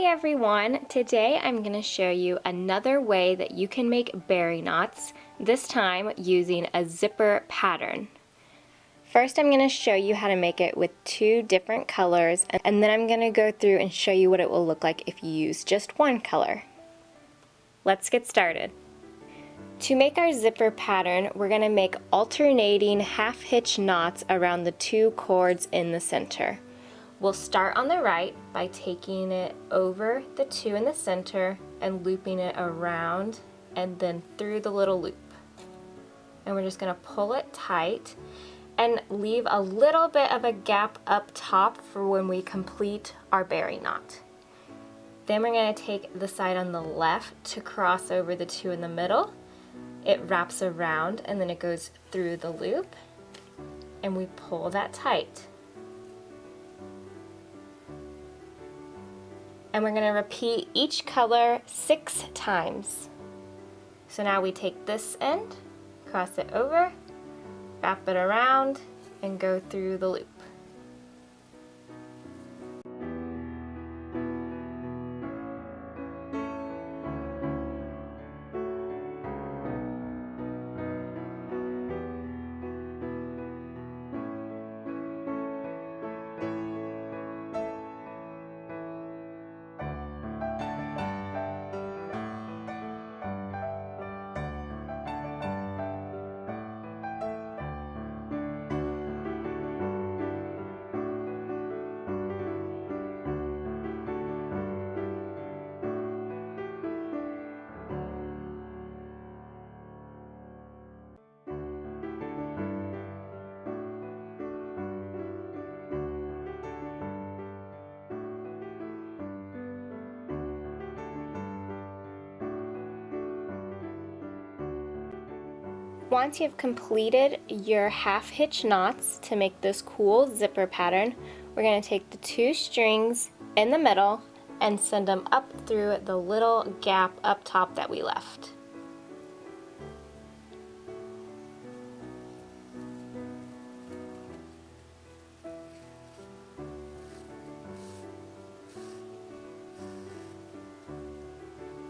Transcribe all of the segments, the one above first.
everyone! Today I'm going to show you another way that you can make berry knots, this time using a zipper pattern. First I'm going to show you how to make it with two different colors, and then I'm going to go through and show you what it will look like if you use just one color. Let's get started. To make our zipper pattern, we're going to make alternating half hitch knots around the two cords in the center. We'll start on the right by taking it over the two in the center and looping it around and then through the little loop. And we're just going to pull it tight and leave a little bit of a gap up top for when we complete our berry knot. Then we're going to take the side on the left to cross over the two in the middle. It wraps around and then it goes through the loop and we pull that tight. And we're going to repeat each color 6 times. So now we take this end, cross it over, wrap it around, and go through the loop. Once you've completed your half hitch knots to make this cool zipper pattern, we're going to take the 2 strings in the middle and send them up through the little gap up top that we left.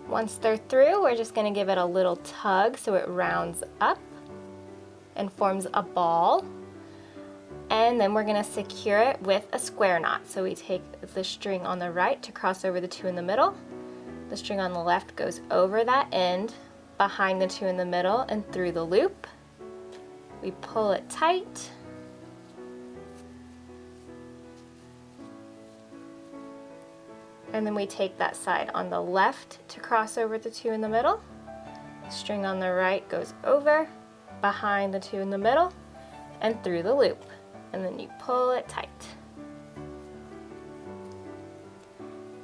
Once they're through, we're just going to give it a little tug so it rounds up and forms a ball, and then we're going to secure it with a square knot. So we take the string on the right to cross over the 2 in the middle, the string on the left goes over that end, behind the 2 in the middle and through the loop. We pull it tight, and then we take that side on the left to cross over the 2 in the middle, the string on the right goes over, behind the 2 in the middle and through the loop, and then you pull it tight.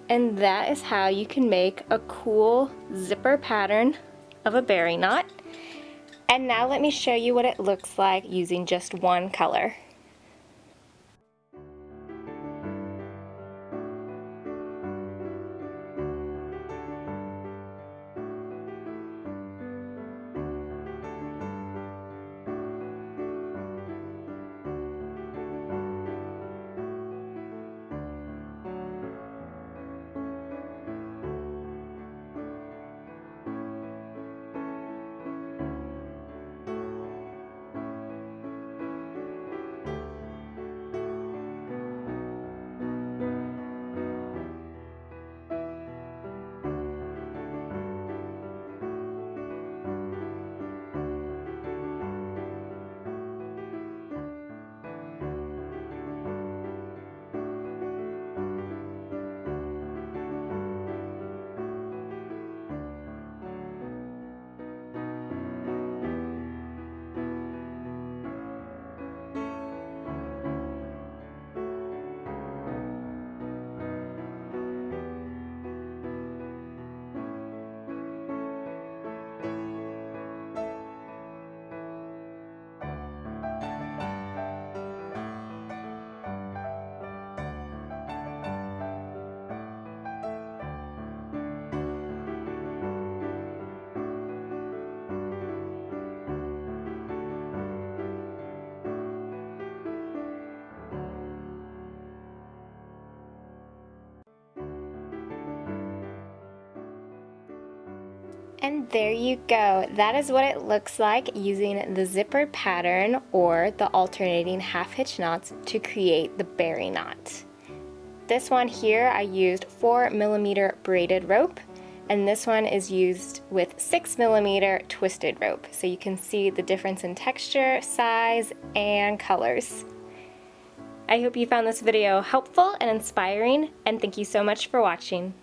And that is how you can make a cool zipper pattern of a berry knot. And now let me show you what it looks like using just one color. And there you go. That is what it looks like using the zippered pattern or the alternating half hitch knots to create the berry knot. This one here I used 4mm braided rope, and this one is used with 6mm twisted rope, so you can see the difference in texture, size, and colors. I hope you found this video helpful and inspiring, and thank you so much for watching.